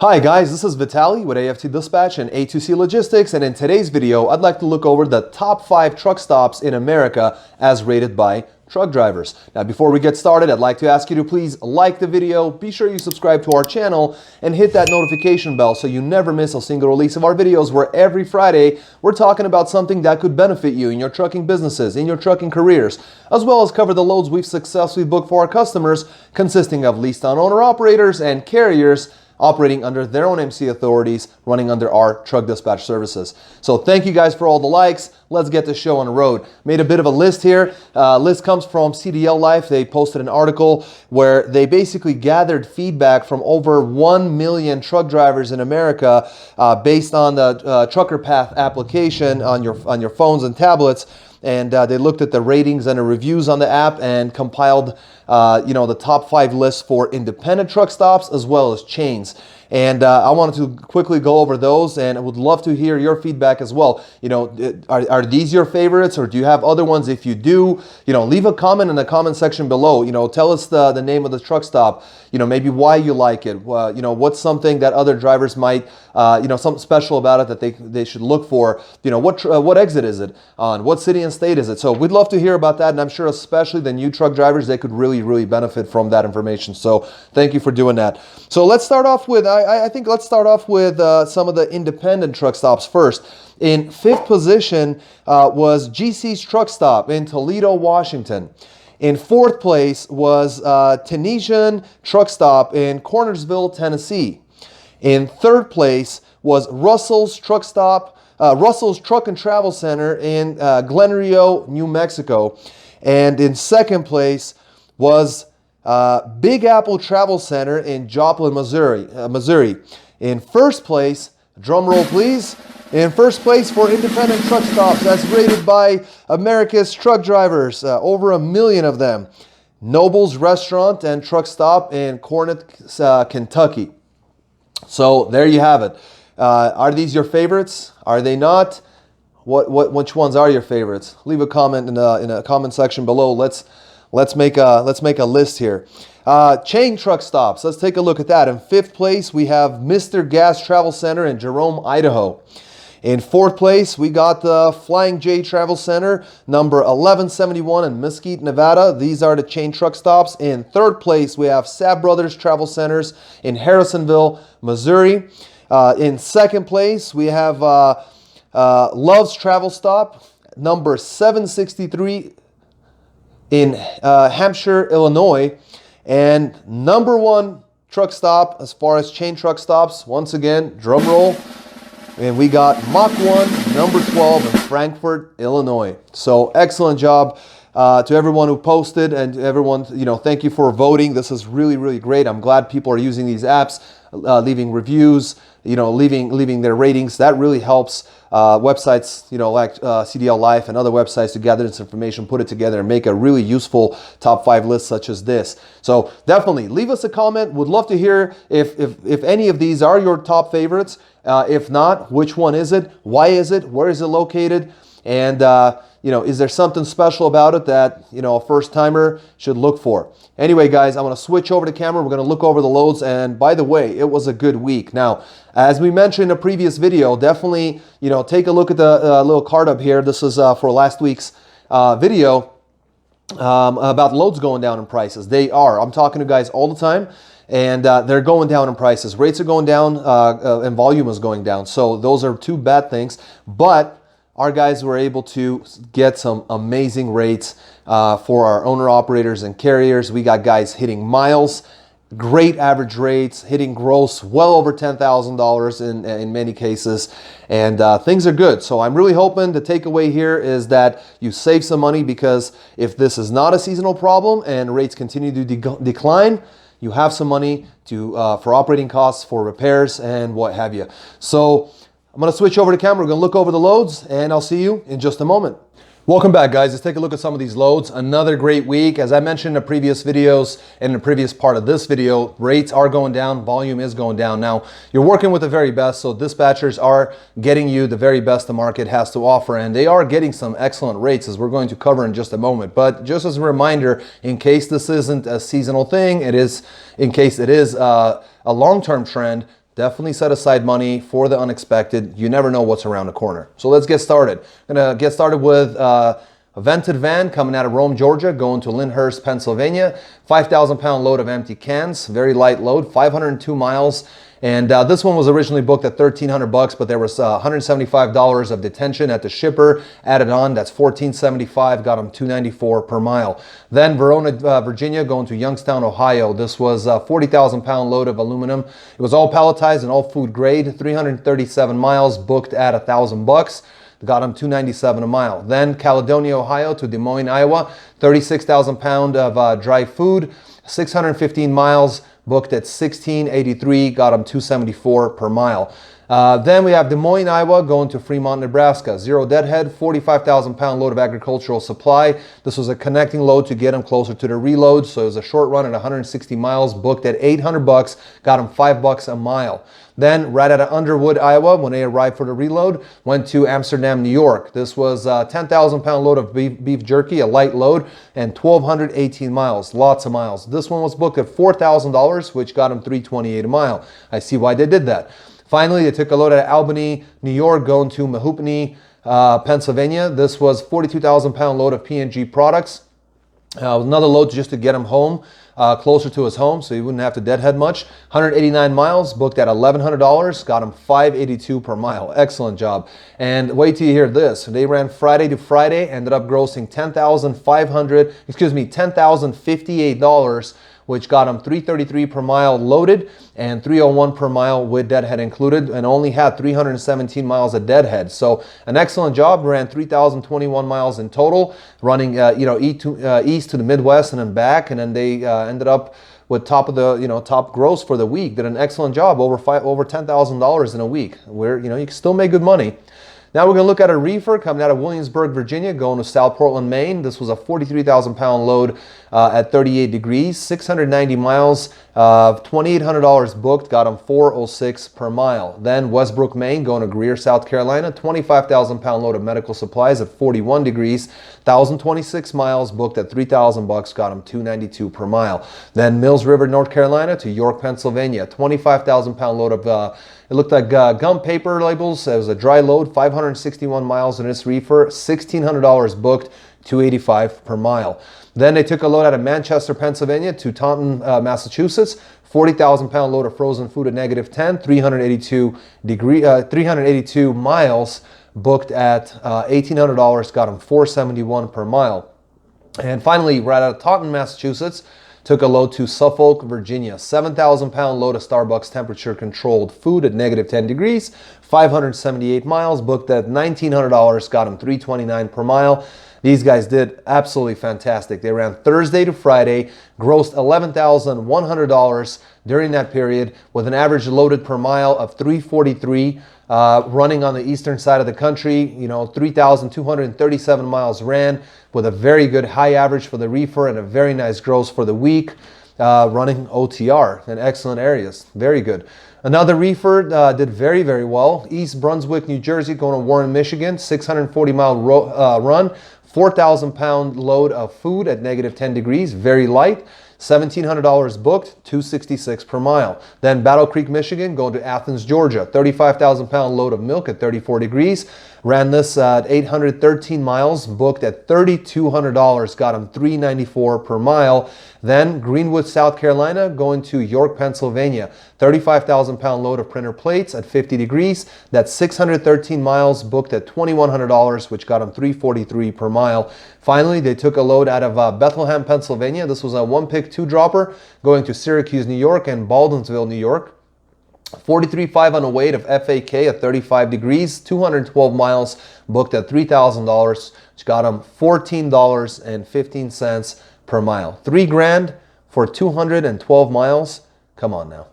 Hi guys, this is Vitaly with AFT Dispatch and A2C Logistics, and in today's video I'd like to look over the top 5 truck stops in America as rated by truck drivers. Now before we get started, I'd like to ask you to please like the video, be sure you subscribe to our channel, and hit that notification bell so you never miss a single release of our videos, where every Friday we're talking about something that could benefit you in your trucking businesses, in your trucking careers, as well as cover the loads we've successfully booked for our customers, consisting of leased on owner-operators and carriers operating under their own MC authorities, running under our truck dispatch services. So thank you guys for all the likes. Let's get the show on the road. Made a bit of a list here. List comes from CDL Life. They posted an article where they basically gathered feedback from over 1 million truck drivers in America based on the Trucker Path application on your phones and tablets. And they looked at the ratings and the reviews on the app and compiled the top 5 lists for independent truck stops as well as chains. And I wanted to quickly go over those, and I would love to hear your feedback as well. Are these your favorites, or do you have other ones? If you do, leave a comment in the comment section below. Tell us the name of the truck stop, maybe why you like it. What's something that other drivers might, something special about it that they should look for. What exit is it on? What city and state is it? So we'd love to hear about that, and I'm sure especially the new truck drivers, they could really benefit from that information. So thank you for doing that. So let's start off with, I think let's start off with some of the independent truck stops first. In 5th position was GC's Truck Stop in Toledo, Washington. In 4th place was Tunisian Truck Stop in Cornersville, Tennessee. In 3rd place was Russell's Truck Stop, Russell's Truck and Travel Center in Glenrio, New Mexico. And in 2nd place was Big Apple Travel Center in Joplin, Missouri. In 1st place, drum roll please, in 1st place for independent truck stops as rated by America's truck drivers, over 1 million of them, Noble's Restaurant and Truck Stop in Corinth, Kentucky. So there you have it. Are these your favorites? Are they not? Which ones are your favorites? Leave a comment in a comment section below. Let's make a list here. Chain truck stops. Let's take a look at that. In 5th place, we have Mr. Gas Travel Center in Jerome, Idaho. In 4th place, we got the Flying J Travel Center, number 1171 in Mesquite, Nevada. These are the chain truck stops. In 3rd place, we have Saab Brothers Travel Centers in Harrisonville, Missouri. In 2nd place, we have Love's Travel Stop, number 763 in Hampshire, Illinois. And number 1 truck stop as far as chain truck stops, once again, drum roll, and we got Mach 1, number 12 in Frankfort, Illinois. So excellent job to everyone who posted, and everyone, thank you for voting. This is really great. I'm glad people are using these apps, leaving reviews, leaving their ratings. That really helps websites, like CDL Life and other websites to gather this information, put it together, and make a really useful top 5 list such as this. So definitely leave us a comment. Would love to hear if any of these are your top favorites. If not, which one is it? Why is it? Where is it located? And is there something special about it that a first-timer should look for? Anyway, guys, I want to switch over the camera. We're going to look over the loads. And by the way, it was a good week. Now, as we mentioned in a previous video, definitely take a look at the little card up here. This is for last week's video about loads going down in prices. They are. I'm talking to guys all the time, and they're going down in prices. Rates are going down, and volume is going down. So those are 2 bad things. But our guys were able to get some amazing rates for our owner-operators and carriers. We got guys hitting miles, great average rates, hitting gross well over $10,000 in many cases, and things are good. So I'm really hoping the takeaway here is that you save some money, because if this is not a seasonal problem and rates continue to decline, you have some money for operating costs, for repairs, and what have you. So I'm going to switch over to camera. We're going to look over the loads, and I'll see you in just a moment. Welcome back, guys. Let's take a look at some of these loads. Another great week. As I mentioned in the previous videos and in the previous part of this video, rates are going down, volume is going down. Now, you're working with the very best, so dispatchers are getting you the very best the market has to offer, and they are getting some excellent rates, as we're going to cover in just a moment. But just as a reminder, in case this isn't a seasonal thing, in case it is a long-term trend, Definitely set aside money for the unexpected. You never know what's around the corner. So let's get started. I'm gonna get started with a vented van coming out of Rome, Georgia, going to Lyndhurst, Pennsylvania. 5,000 pound load of empty cans, very light load, 502 miles. And this one was originally booked at $1,300, but there was $175 of detention at the shipper added on. That's $1,475, got them $294 per mile. Then Verona, Virginia, going to Youngstown, Ohio. This was a 40,000 pound load of aluminum. It was all palletized and all food grade. 337 miles, booked at $1,000. Got them $297 a mile. Then Caledonia, Ohio to Des Moines, Iowa. 36,000 pound of dry food. 615 miles, booked at $1,683, got them $274 per mile. Then we have Des Moines, Iowa, going to Fremont, Nebraska. Zero deadhead, 45,000 pound load of agricultural supply. This was a connecting load to get them closer to the reload. So it was a short run at 160 miles, booked at $800, got them $5 a mile. Then right out of Underwood, Iowa, when they arrived for the reload, went to Amsterdam, New York. This was a 10,000 pound load of beef jerky, a light load, and 1,218 miles, lots of miles. This one was booked at $4,000, which got them $328 a mile. I see why they did that. Finally, they took a load out of Albany, New York, going to Mahoupany, Pennsylvania. This was 42,000 pound load of P&G products. Another load just to get him home, closer to his home, so he wouldn't have to deadhead much. 189 miles, booked at $1,100, got him $582 per mile. Excellent job. And wait till you hear this. They ran Friday to Friday, ended up grossing $10,058, which got them $333 per mile loaded and $301 per mile with deadhead included, and only had 317 miles of deadhead. So an excellent job. Ran 3,021 miles in total, running east to the Midwest and then back, and then they ended up with top gross for the week. Did an excellent job, over $10,000 in a week. Where you can still make good money. Now we're going to look at a reefer coming out of Williamsburg, Virginia, going to South Portland, Maine. This was a 43,000 pound load at 38 degrees, 690 miles, $2,800 booked, got them $406 per mile. Then Westbrook, Maine, going to Greer, South Carolina, 25,000 pound load of medical supplies at 41 degrees, 1,026 miles, booked at $3,000, got them $292 per mile. Then Mills River, North Carolina to York, Pennsylvania, 25,000 pound load of it looked like gum paper labels. It was a dry load, 561 miles in this reefer, $1,600 booked, $285 per mile. Then they took a load out of Manchester, Pennsylvania to Taunton, Massachusetts. 40,000 pound load of frozen food at -10, 382 miles, booked at $1,800, got them $471 per mile. And finally, right out of Taunton, Massachusetts, took a load to Suffolk, Virginia. 7,000 pound load of Starbucks temperature controlled food at -10 degrees, 578 miles, booked at $1,900, got them $329 per mile. These guys did absolutely fantastic. They ran Thursday to Friday, grossed $11,100 during that period with an average loaded per mile of 343. Running on the eastern side of the country, 3,237 miles ran with a very good high average for the reefer and a very nice gross for the week, running OTR in excellent areas. Very good. Another reefer did very, very well. East Brunswick, New Jersey, going to Warren, Michigan, 640 mile run, 4,000 pound load of food at -10 degrees, very light. $1,700 booked, $266 per mile. Then Battle Creek, Michigan, going to Athens, Georgia. 35,000 pound load of milk at 34 degrees. Ran this at 813 miles, booked at $3,200, got them $394 per mile. Then Greenwood, South Carolina, going to York, Pennsylvania. 35,000 pound load of printer plates at 50 degrees. That's 613 miles, booked at $2,100, which got them $343 per mile. Finally, they took a load out of Bethlehem, Pennsylvania. This was a one-pick, two-dropper going to Syracuse, New York and Baldwinsville, New York. 43.5 on a weight of FAK at 35 degrees, 212 miles, booked at $3,000, which got them $14.15 per mile. $3,000 for 212 miles. Come on now.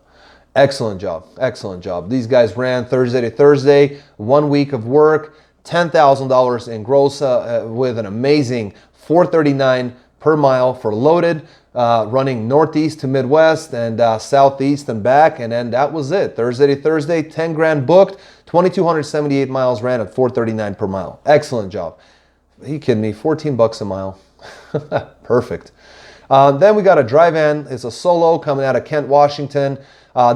Excellent job. Excellent job. These guys ran Thursday to Thursday, 1 week of work, $10,000 in gross with an amazing $439 per mile for loaded. Running northeast to Midwest and southeast and back, and then that was it. Thursday to Thursday, $10,000 booked, 2,278 miles ran at $439 per mile. Excellent job. Are you kidding me? $14 a mile. Perfect. Then we got a dry van. It's a Solo coming out of Kent, Washington.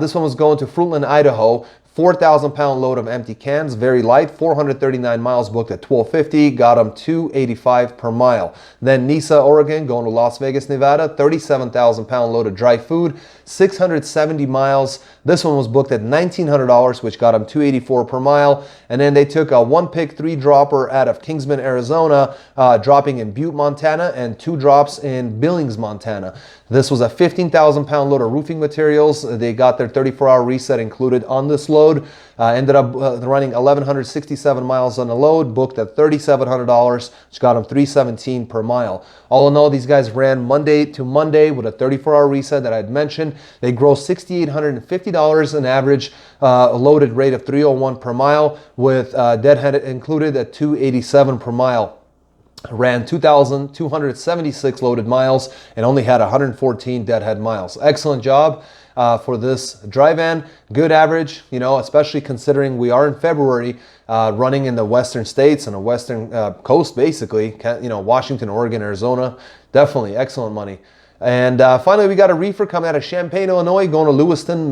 This one was going to Fruitland, Idaho. 4,000-pound load of empty cans, very light, 439 miles booked at $12.50, got them $2.85 per mile. Then Nisa, Oregon, going to Las Vegas, Nevada, 37,000-pound load of dry food, 670 miles. This one was booked at $1,900, which got them $2.84 per mile. And then they took a one-pick, three-dropper out of Kingsman, Arizona, dropping in Butte, Montana, and 2 drops in Billings, Montana. This was a 15,000-pound load of roofing materials. They got their 34-hour reset included on this load. Ended up running 1,167 miles on the load, booked at $3,700, which got them $317 per mile. All in all, these guys ran Monday to Monday with a 34-hour reset that I had mentioned. They grossed $6,850 an average, a loaded rate of $301 per mile, with deadhead included at $287 per mile. Ran 2,276 loaded miles and only had 114 deadhead miles. Excellent job for this dry van. Good average, you know, especially considering we are in February, running in the western states and the western coast, basically, you know, Washington, Oregon, Arizona. Definitely excellent money. And finally, we got a reefer coming out of Champaign, Illinois, going to Lewiston,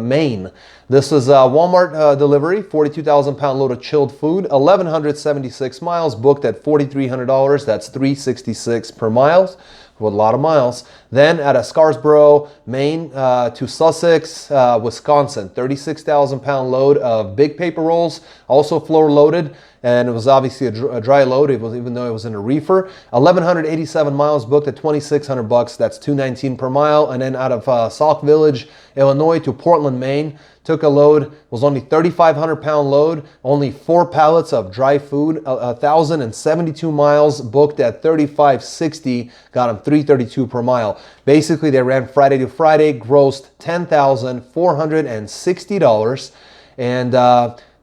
Maine. This is a Walmart delivery, 42,000-pound load of chilled food, 1,176 miles, booked at $4,300. That's $366 per mile, with a lot of miles. Then at a Scarsboro, Maine to Sussex, Wisconsin, 36,000-pound load of big paper rolls, also floor loaded. And it was obviously a dry load, even though it was in a reefer. 1,187 miles booked at $2,600. That's $219 per mile. And then out of Sauk Village, Illinois to Portland, Maine, took a load, was only 3,500-pound load, only 4 pallets of dry food, 1,072 miles booked at $35.60, got them $332 per mile. Basically, they ran Friday to Friday, grossed $10,460, and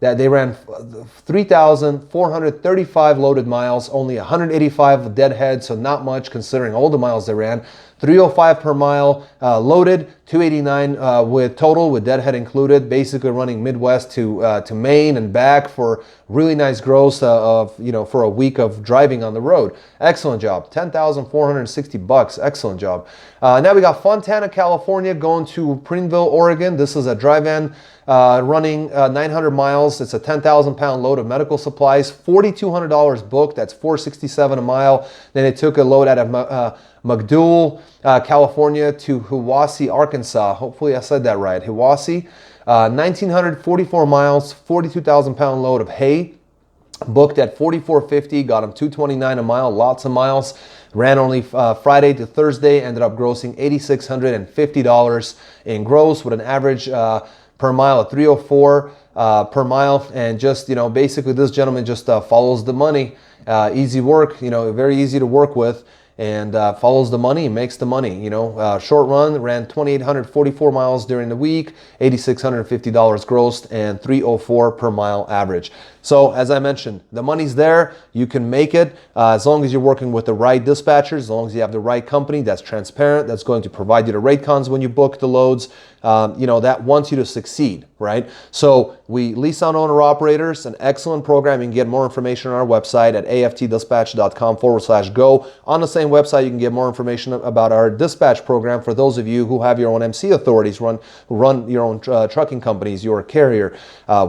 that they ran 3,435 loaded miles, only 185 deadhead, so not much considering all the miles they ran. 305 per mile loaded, 289 with total with deadhead included. Basically running Midwest to Maine and back for really nice gross of, you know, for a week of driving on the road. Excellent job. $10,460. Excellent job. Now we got Fontana, California, going to Prineville, Oregon. This is a dry van running 900 miles. It's a 10,000-pound load of medical supplies. $4,200 booked. That's $467 a mile. Then it took a load out of McDowell, California to U.S.A, Arkansas. Hopefully I said that right. U.S.A. 1,944 miles, 42,000-pound load of hay, booked at $4,450, got them $229 a mile, lots of miles. Ran only Friday to Thursday, ended up grossing $8,650 in gross with an average per mile of $304 per mile. And just, you know, basically this gentleman just follows the money. Easy work, you know, very easy to work with. And follows the money, makes the money. You know, short run, ran 2,844 miles during the week, $8,650 grossed, and $304 per mile average. So as I mentioned, the money's there. You can make it as long as you're working with the right dispatchers, as long as you have the right company that's transparent, that's going to provide you the rate cons when you book the loads, you know, that wants you to succeed, right? So we lease on owner operators, an excellent program. You can get more information on our website at aftdispatch.com/go. On the same website, you can get more information about our dispatch program for those of you who have your own MC authorities, who run your own trucking companies, you're a carrier.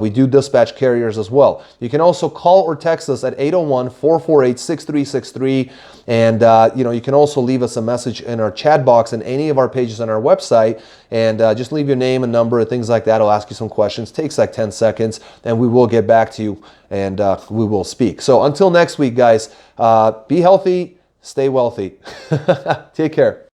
We do dispatch carriers as well. You can also call or text us at 801-448-6363. And, you know, you can also leave us a message in our chat box in any of our pages on our website. And just leave your name and number and things like that. I'll ask you some questions. Takes like 10 seconds. And we will get back to you and we will speak. So until next week, guys, be healthy, stay wealthy. Take care.